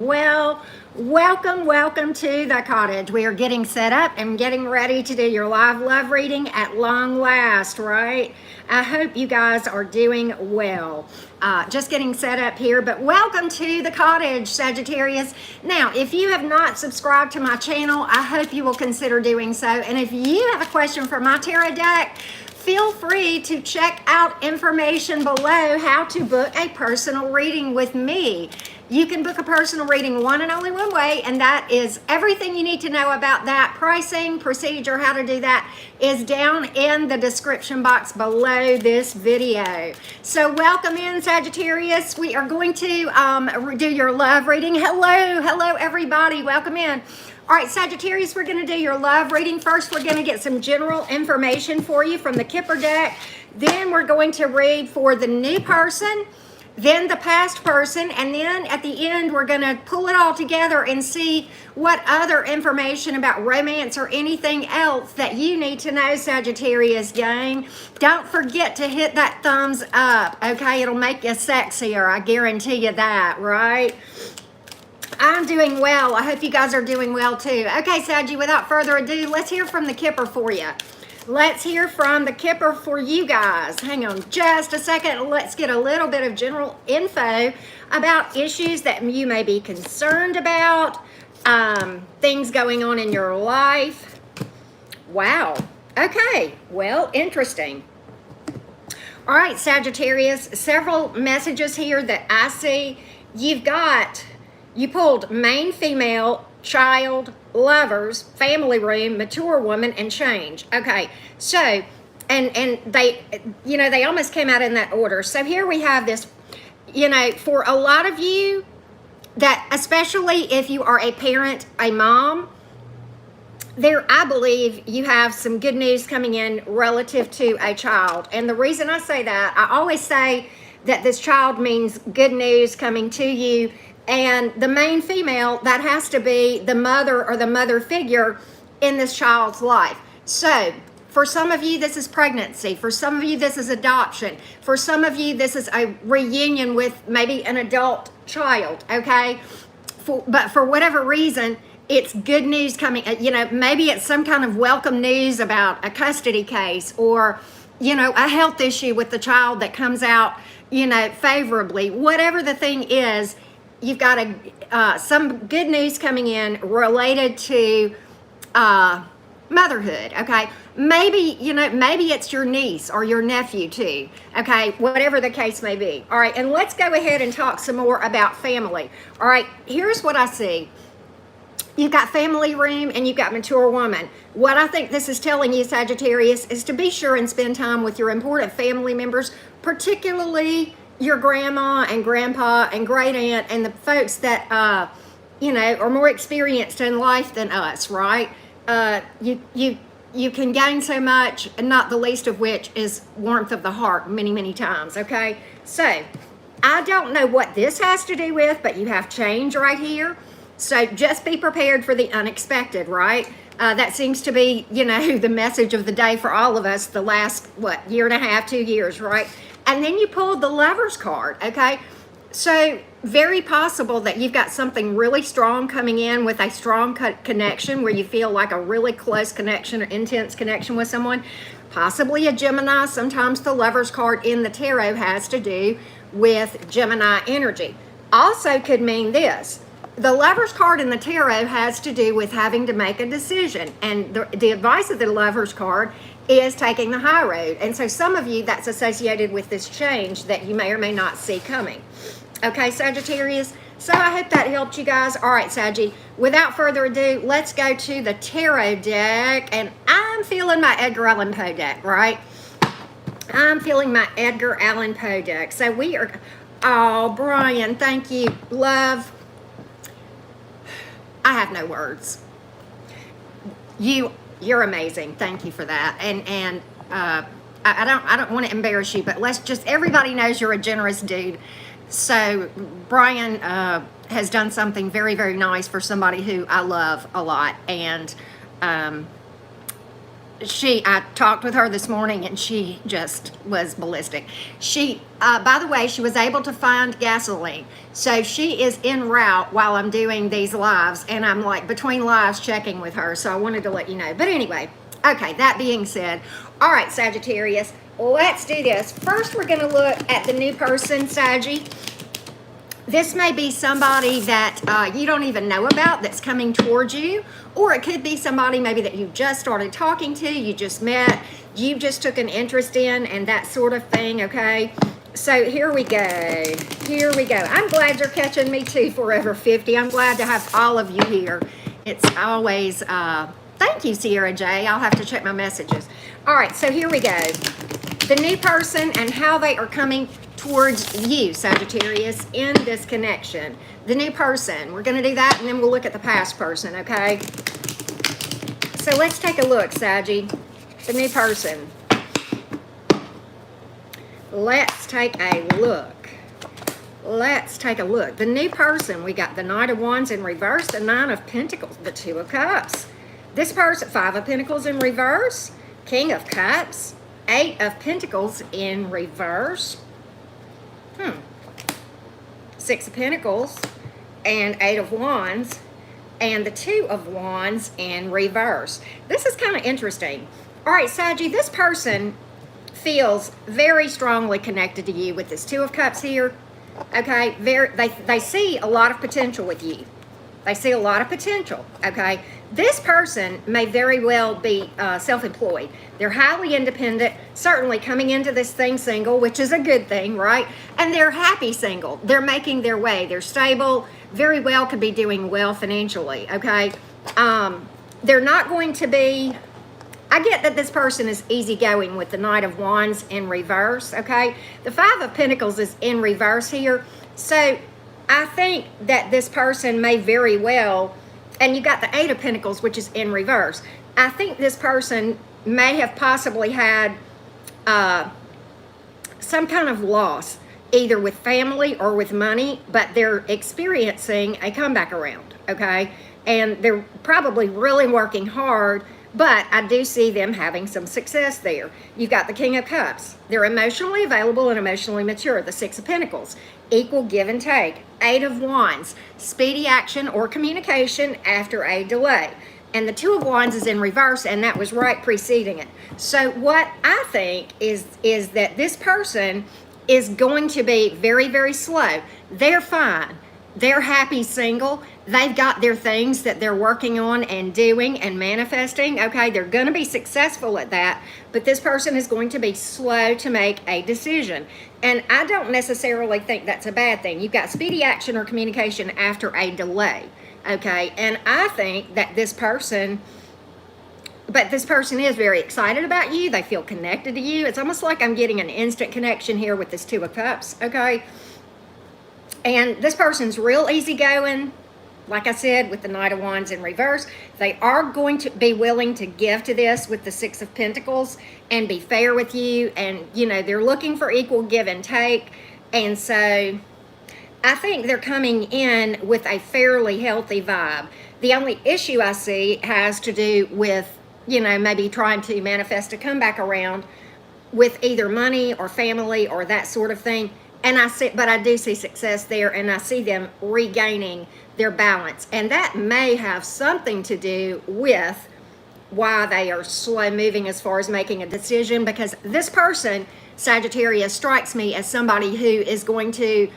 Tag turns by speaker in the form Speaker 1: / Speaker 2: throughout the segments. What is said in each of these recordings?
Speaker 1: Well, welcome to the cottage. We are getting set up and getting ready to do your live love reading at long last, right? I hope you guys are doing well. Just getting set up here, but welcome to the cottage, Sagittarius. Now, if you have not subscribed to my channel, I hope you will consider doing so. And if you have a question for my tarot deck, feel free to check out information below how to book a personal reading with me. You can book a personal reading one and only one way, and that is everything you need to know about that. Pricing, procedure, how to do that is down in the description box below this video. So welcome in, Sagittarius. We are going to do your love reading. Hello everybody, welcome in. All right, Sagittarius, we're going to do your love reading. First, we're going to get some general information for you from the Kipper deck. Then we're going to read for the new person, then the past person, and then at the end, we're going to pull it all together and see what other information about romance or anything else that you need to know, Sagittarius gang. Don't forget to hit that thumbs up, okay? It'll make you sexier, I guarantee you that, right? I'm doing well. I hope you guys are doing well too. Okay, Saggy, without further ado, let's hear from the Kipper for you. Let's hear from the Kipper for you guys. Hang on just a second. Let's get a little bit of general info about issues that you may be concerned about, things going on in your life. Wow. Okay. Well, interesting. All right, Sagittarius, several messages here that I see. You pulled main female, child, lovers, family room, mature woman, and change. Okay, so, and they, they almost came out in that order. So here we have this, for a lot of you, that especially if you are a parent, a mom, I believe you have some good news coming in relative to a child. And the reason I say that, I always say that this child means good news coming to you. And the main female, that has to be the mother or the mother figure in this child's life. So for some of you, this is pregnancy. For some of you, this is adoption. For some of you, this is a reunion with maybe an adult child, okay? But for whatever reason, it's good news coming. Maybe it's some kind of welcome news about a custody case or, a health issue with the child that comes out, favorably. Whatever the thing is, you've got some good news coming in related to motherhood, okay? Maybe it's your niece or your nephew too, okay? Whatever the case may be. All right, and let's go ahead and talk some more about family. All right, here's what I see. You've got family room and you've got mature woman. What I think this is telling you, Sagittarius, is to be sure and spend time with your important family members, particularly your grandma and grandpa and great aunt and the folks that are more experienced in life than us, right? You can gain so much, and not the least of which is warmth of the heart many times, okay? So I don't know what this has to do with, but you have change right here. So just be prepared for the unexpected, right? That seems to be, the message of the day for all of us the last, year and a half, 2 years, right? And then you pulled the Lover's card, okay? So very possible that you've got something really strong coming in with a strong connection where you feel like a really close connection or intense connection with someone, possibly a Gemini. Sometimes the Lover's card in the tarot has to do with Gemini energy. Also could mean this. The Lover's card in the tarot has to do with having to make a decision. And the advice of the Lover's card is taking the high road. And so some of you, that's associated with this change that you may or may not see coming. Okay, Sagittarius? So I hope that helped you guys. All right, Saggy, without further ado, let's go to the tarot deck. And I'm feeling my Edgar Allan Poe deck, right? I'm feeling my Edgar Allan Poe deck. So we are, oh, Brian, thank you, love. I have no words. You're amazing. Thank you for that. And I don't want to embarrass you, but everybody knows you're a generous dude. So Brian has done something very nice for somebody who I love a lot, and I talked with her this morning and she just was ballistic. She, by the way, she was able to find gasoline. So she is en route while I'm doing these lives, and I'm like between lives checking with her. So I wanted to let you know. But anyway, okay, that being said, all right, Sagittarius, let's do this. First, we're going to look at the new person, Saggy. This may be somebody that you don't even know about that's coming towards you, or it could be somebody maybe that you just started talking to, you just met, you just took an interest in, and that sort of thing, okay? So here we go. Here we go. I'm glad you're catching me too, Forever 50. I'm glad to have all of you here. It's always, thank you, Sierra J. I'll have to check my messages. All right, so here we go. The new person and how they are coming towards you, Sagittarius, in this connection. The new person, we're going to do that, and then we'll look at the past person, okay? So let's take a look, Saggy. The new person. Let's take a look. Let's take a look. The new person, we got the Knight of Wands in reverse, the Nine of Pentacles, the Two of Cups. This person, Five of Pentacles in reverse, King of Cups, Eight of Pentacles in reverse. Six of Pentacles and Eight of Wands, and the Two of Wands in reverse. This is kind of interesting. All right, Saggy, this person feels very strongly connected to you with this Two of Cups here. Okay, they see a lot of potential with you. They see a lot of potential, okay? This person may very well be self-employed. They're highly independent, certainly coming into this thing single, which is a good thing, right? And they're happy single. They're making their way. They're stable, very well could be doing well financially, okay? They're not going to be, I get that this person is easygoing with the Knight of Wands in reverse, okay? The Five of Pentacles is in reverse here. So I think that this person may very well, and you got the Eight of Pentacles, which is in reverse. I think this person may have possibly had some kind of loss, either with family or with money, but they're experiencing a comeback around, okay? And they're probably really working hard, but I do see them having some success there. You've got the King of Cups. They're emotionally available and emotionally mature. The Six of Pentacles, equal give and take. Eight of Wands, speedy action or communication after a delay. And the Two of Wands is in reverse, and that was right preceding it. So what I think is that this person is going to be very, very slow. They're fine. They're happy single. They've got their things that they're working on and doing and manifesting. Okay, they're going to be successful at that, but this person is going to be slow to make a decision. And I don't necessarily think that's a bad thing. You've got speedy action or communication after a delay. Okay, and I think that this person is very excited about you. They feel connected to you. It's almost like I'm getting an instant connection here with this Two of Cups, okay? And this person's real easygoing. Like I said, with the Knight of Wands in reverse, they are going to be willing to give to this with the Six of Pentacles and be fair with you. And, you know, they're looking for equal give and take. And so I think they're coming in with a fairly healthy vibe. The only issue I see has to do with, you know, maybe trying to manifest a comeback around with either money or family or that sort of thing. And I do see success there, and I see them regaining their balance. And that may have something to do with why they are slow moving as far as making a decision, because this person, Sagittarius, strikes me as somebody who is going to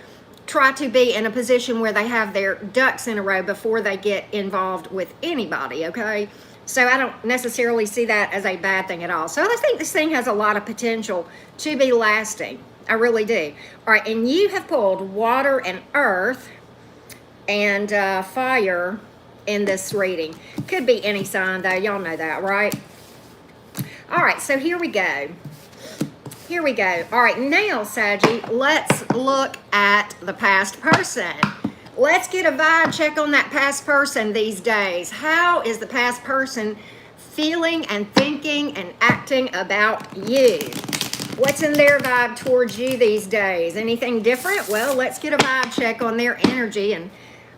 Speaker 1: try to be in a position where they have their ducks in a row before they get involved with anybody, okay? So I don't necessarily see that as a bad thing at all. So I think this thing has a lot of potential to be lasting. I really do. All right, and you have pulled water and earth and fire in this reading. Could be any sign, though. Y'all know that, right? All right, so here we go. Here we go. All right, now, Saggy, let's look at the past person. Let's get a vibe check on that past person these days. How is the past person feeling and thinking and acting about you? What's in their vibe towards you these days? Anything different? Well, let's get a vibe check on their energy and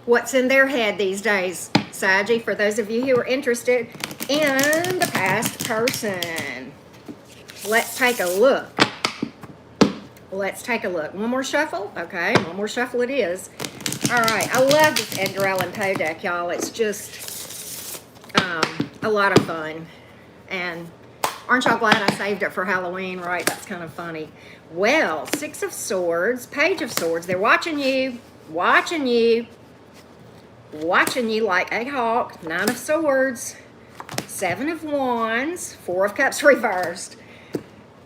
Speaker 1: what's in their head these days, Saggy. For those of you who are interested, in the past person. Let's take a look. Let's take a look. One more shuffle. Okay, one more shuffle it is. All right, I love this Edgar Allan Poe deck, y'all. It's just a lot of fun. And aren't y'all glad I saved it for Halloween, right? That's kind of funny. Well, Six of Swords, Page of Swords. They're watching you, watching you like a hawk. Nine of Swords, Seven of Wands, Four of Cups reversed.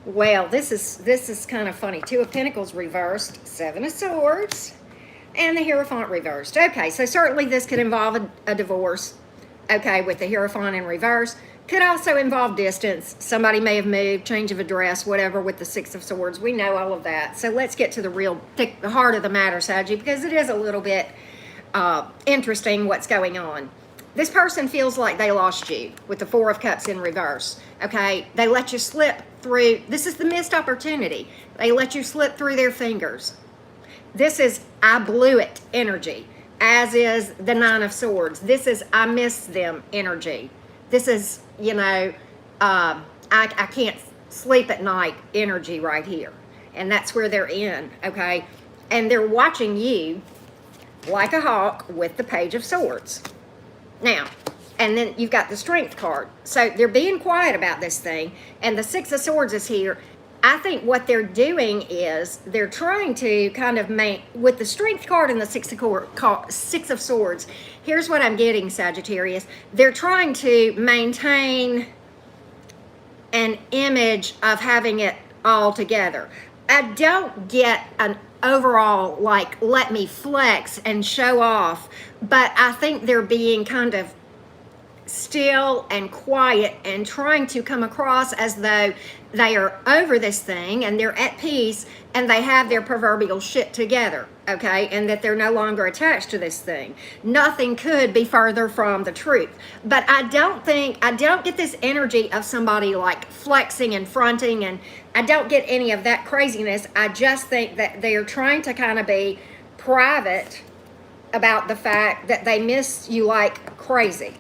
Speaker 1: Well, this is kind of funny. Two of Pentacles reversed, Seven of Swords, and the Hierophant reversed. Okay, so certainly this could involve a divorce, okay, with the Hierophant in reverse. Could also involve distance. Somebody may have moved, change of address, whatever, with the Six of Swords. We know all of that. So let's get to the heart of the matter, Saggy, because it is a little bit interesting what's going on. This person feels like they lost you with the Four of Cups in reverse, okay? They let you slip through. This is the missed opportunity. They let you slip through their fingers. This is I blew it energy, as is the Nine of Swords. This is I missed them energy. This is, you know, I can't sleep at night energy right here. And that's where they're in, okay? And they're watching you like a hawk with the Page of Swords. Now, and then you've got the Strength card. So they're being quiet about this thing. And the Six of Swords is here. I think what they're doing is they're trying to kind of with the Strength card and the Six of Swords, here's what I'm getting, Sagittarius. They're trying to maintain an image of having it all together. I don't get an overall, like, let me flex and show off, but I think they're being kind of still and quiet and trying to come across as though they are over this thing and they're at peace and they have their proverbial shit together, okay? And that they're no longer attached to this thing. Nothing could be further from the truth. But I don't get this energy of somebody like flexing and fronting, and I don't get any of that craziness. I just think that they're trying to kind of be private about the fact that they miss you like crazy.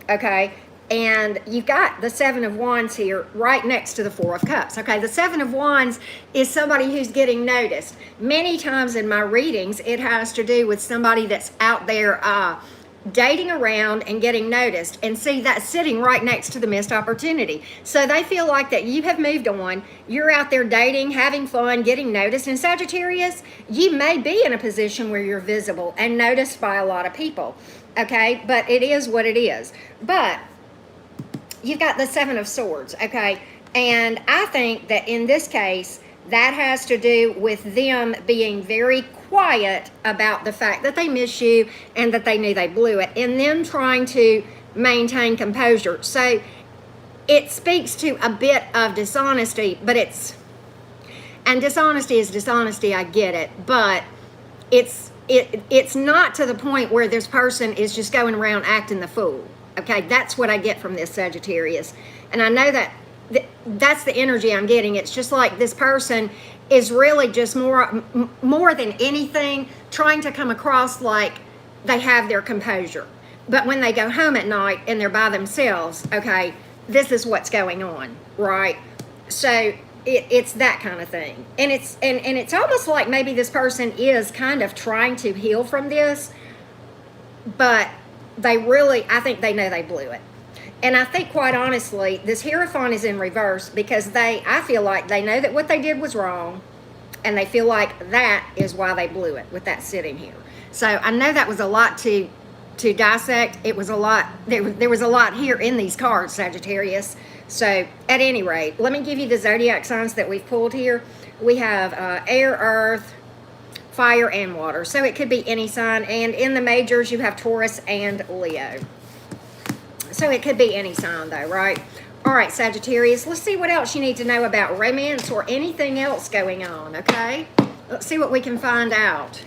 Speaker 1: Okay, and you've got the Seven of Wands here right next to the Four of Cups. Okay, the Seven of Wands is somebody who's getting noticed. Many times in my readings, it has to do with somebody that's out there dating around and getting noticed. And see, that's sitting right next to the missed opportunity. So they feel like that you have moved on. You're out there dating, having fun, getting noticed. And Sagittarius, you may be in a position where you're visible and noticed by a lot of people. Okay, but it is what it is. But you've got the Seven of Swords, okay? And I think that in this case, that has to do with them being very quiet about the fact that they miss you and that they knew they blew it, and them trying to maintain composure. So it speaks to a bit of dishonesty, but and dishonesty is dishonesty, I get it, but it's not to the point where this person is just going around acting the fool. Okay, that's what I get from this Sagittarius. And I know that that's the energy I'm getting. It's just like this person is really just more than anything trying to come across like they have their composure. But when they go home at night and they're by themselves, okay, this is what's going on, right? So it's that kind of thing. And it's almost like maybe this person is kind of trying to heal from this, but I think they know they blew it. And I think, quite honestly, this Hierophant is in reverse because I feel like they know that what they did was wrong, and they feel like that is why they blew it with that sitting here. So I know that was a lot to dissect. It was a lot. There was a lot here in these cards, Sagittarius. So at any rate, let me give you the zodiac signs that we've pulled here. We have air, earth, fire, and water. So it could be any sign. And in the majors, you have Taurus and Leo. So it could be any sign though, right? All right, Sagittarius, let's see what else you need to know about romance or anything else going on, okay? Let's see what we can find out.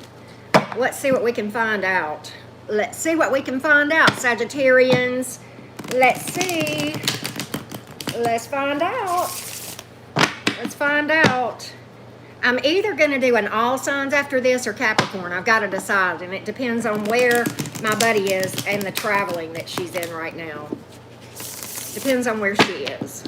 Speaker 1: Let's see what we can find out. Let's see what we can find out, Sagittarians. Let's see. Let's find out. Let's find out. I'm either going to do an all signs after this or Capricorn. I've got to decide, and it depends on where my buddy is and the traveling that she's in right now. Depends on where she is.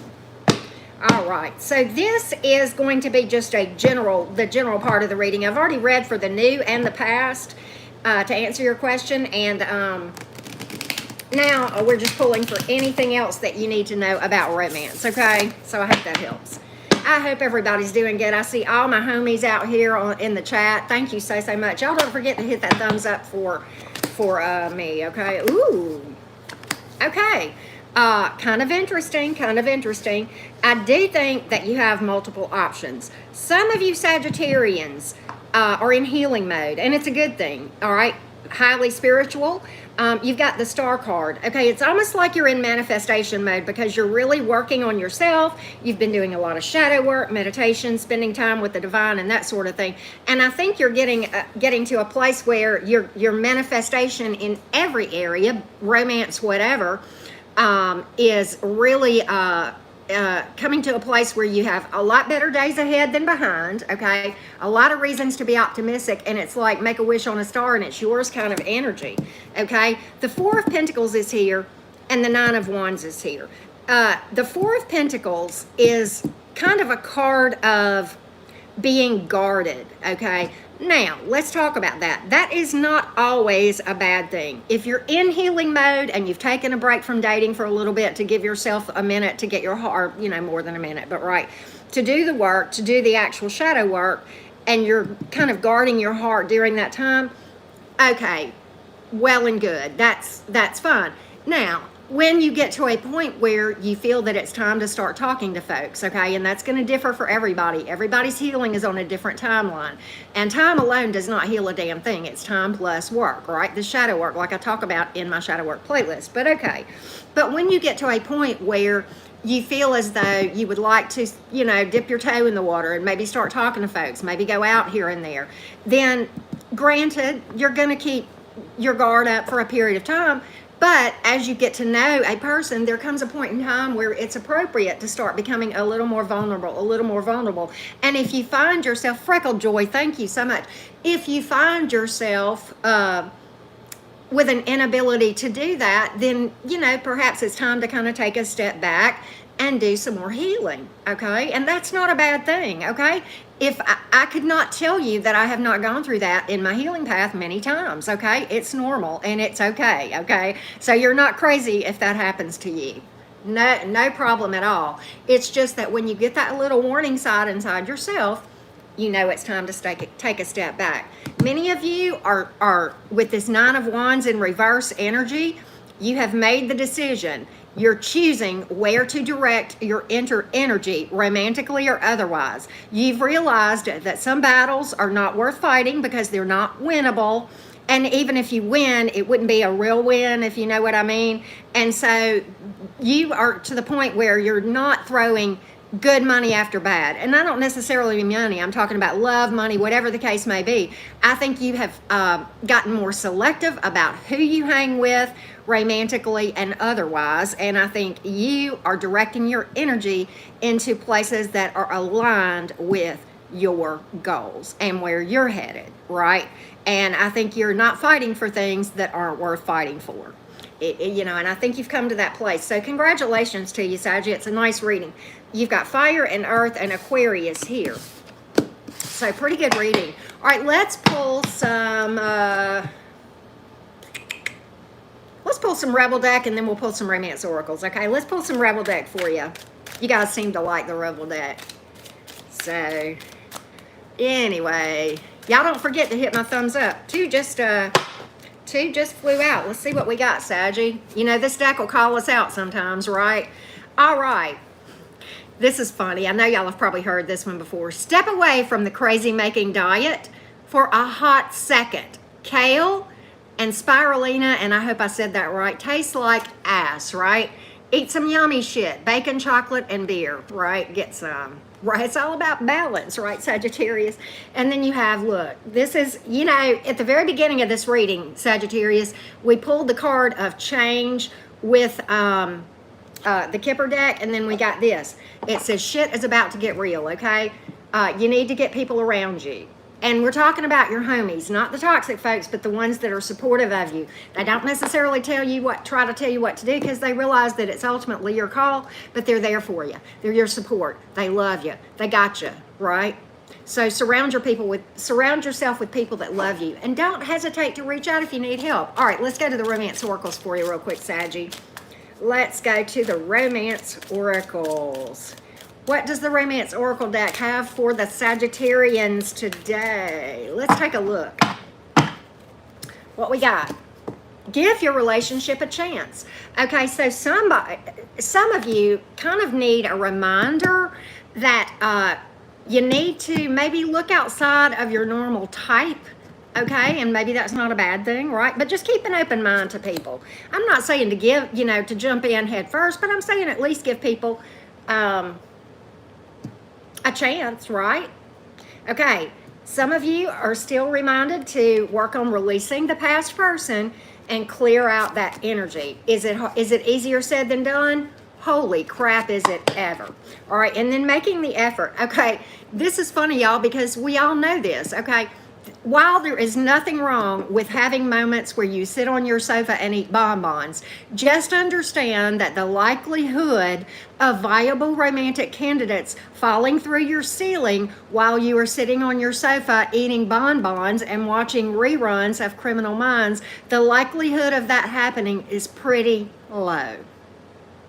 Speaker 1: All right, so this is going to be just the general part of the reading. I've already read for the new and the past to answer your question, and now we're just pulling for anything else that you need to know about romance, okay? So I hope that helps. I hope everybody's doing good. I see all my homies out here in the chat. Thank you so much. Y'all don't forget to hit that thumbs up for me, okay? Ooh, okay. Kind of interesting. I do think that you have multiple options. Some of you Sagittarians are in healing mode, and it's a good thing, all right? Highly spiritual. You've got the Star card. Okay, it's almost like you're in manifestation mode because you're really working on yourself. You've been doing a lot of shadow work, meditation, spending time with the divine, and that sort of thing. And I think you're getting to a place where your manifestation in every area, romance, whatever, is really coming to a place where you have a lot better days ahead than behind, okay? A lot of reasons to be optimistic, and it's like make a wish on a star and it's yours kind of energy, okay? The Four of Pentacles is here, and the Nine of Wands is here. The Four of Pentacles is kind of a card of being guarded, okay? Now, let's talk about that. That is not always a bad thing. If you're in healing mode and you've taken a break from dating for a little bit to give yourself a minute to get your heart, more than a minute, but right, to do the work, to do the actual shadow work, and you're kind of guarding your heart during that time, okay, well and good. That's fine. Now, when you get to a point where you feel that it's time to start talking to folks, okay, and that's going to differ for everybody. Everybody's healing is on a different timeline, and time alone does not heal a damn thing. It's time plus work, right? The shadow work, like I talk about in my shadow work playlist. But okay, but when you get to a point where you feel as though you would like to, dip your toe in the water and maybe start talking to folks, maybe go out here and there, then granted, you're going to keep your guard up for a period of time. But as you get to know a person, there comes a point in time where it's appropriate to start becoming a little more vulnerable. And if you find yourself, Freckled Joy, thank you so much. If you find yourself with an inability to do that, then, perhaps it's time to kind of take a step back and do some more healing, okay? And that's not a bad thing, okay? If I could not tell you that I have not gone through that in my healing path many times, okay? It's normal and it's okay, okay? So you're not crazy if that happens to you. No problem at all. It's just that when you get that little warning sign inside yourself, it's time to take a step back. Many of you are with this Nine of Wands in reverse energy. You have made the decision. You're choosing where to direct your energy, romantically or otherwise. You've realized that some battles are not worth fighting because they're not winnable. And even if you win, it wouldn't be a real win, if you know what I mean. And so you are to the point where you're not throwing good money after bad. And I don't necessarily mean money. I'm talking about love, money, whatever the case may be. I think you have gotten more selective about who you hang with, romantically and otherwise, and I think you are directing your energy into places that are aligned with your goals and where you're headed, right? And I think you're not fighting for things that aren't worth fighting for. And I think you've come to that place. So congratulations to you, Saggy. It's a nice reading. You've got fire and earth and Aquarius here. So pretty good reading. All right, let's pull some Rebel deck, and then we'll pull some romance oracles, okay? Let's pull some Rebel deck for you. You guys seem to like the Rebel deck. So, anyway, y'all don't forget to hit my thumbs up. Two just flew out. Let's see what we got, Saggy. This deck will call us out sometimes, right? All right. This is funny. I know y'all have probably heard this one before. Step away from the crazy-making diet for a hot second. Kale and spirulina, and I hope I said that right, tastes like ass, right? Eat some yummy shit, bacon, chocolate, and beer, right? Get some, right? It's all about balance, right, Sagittarius? And then you have, look, this is, at the very beginning of this reading, Sagittarius, we pulled the card of change with the Kipper deck, and then we got this. It says shit is about to get real, okay? You need to get people around you. And we're talking about your homies, not the toxic folks, but the ones that are supportive of you. They don't necessarily try to tell you what to do, because they realize that it's ultimately your call, but they're there for you. They're your support. They love you. They got you, right? So surround yourself with people that love you, and don't hesitate to reach out if you need help. All right, let's go to the romance oracles for you real quick, Saggy. Let's go to the romance oracles. What does the romance oracle deck have for the Sagittarians today? Let's take a look. What we got? Give your relationship a chance. Okay, so some of you kind of need a reminder that you need to maybe look outside of your normal type. Okay, and maybe that's not a bad thing, right? But just keep an open mind to people. I'm not saying to give, to jump in head first, but I'm saying at least give people a chance, right? Okay, some of you are still reminded to work on releasing the past person and clear out that energy. Is it easier said than done? Holy crap, is it ever? All right, and then making the effort. Okay, this is funny, y'all, because we all know this, okay? While there is nothing wrong with having moments where you sit on your sofa and eat bonbons, just understand that the likelihood of viable romantic candidates falling through your ceiling while you are sitting on your sofa eating bonbons and watching reruns of Criminal Minds, the likelihood of that happening is pretty low.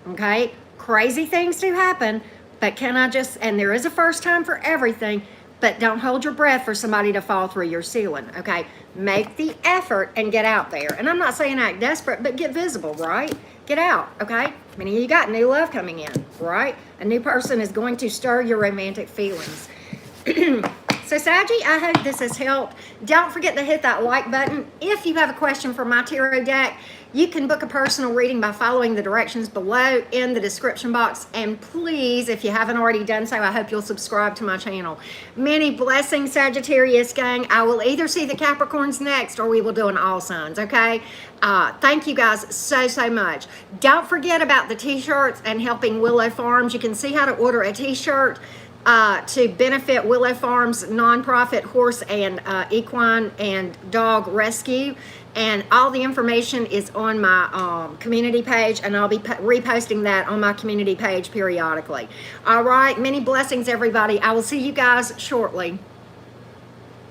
Speaker 1: Okay? Crazy things do happen, but and there is a first time for everything. But don't hold your breath for somebody to fall through your ceiling, okay? Make the effort and get out there. And I'm not saying act desperate, but get visible, right? Get out, okay? Many of you got new love coming in, right? A new person is going to stir your romantic feelings. So, Saggy, I hope this has helped. Don't forget to hit that like button. If you have a question for my tarot deck, you can book a personal reading by following the directions below in the description box. And please, if you haven't already done so, I hope you'll subscribe to my channel. Many blessings, Sagittarius gang. I will either see the Capricorns next, or we will do an all signs, okay? Thank you guys so much. Don't forget about the t-shirts and helping Willow Farms. You can see how to order a t-shirt to benefit Willow Farms nonprofit horse and equine and dog rescue. And all the information is on my community page, and I'll be reposting that on my community page periodically. All right, many blessings, everybody. I will see you guys shortly.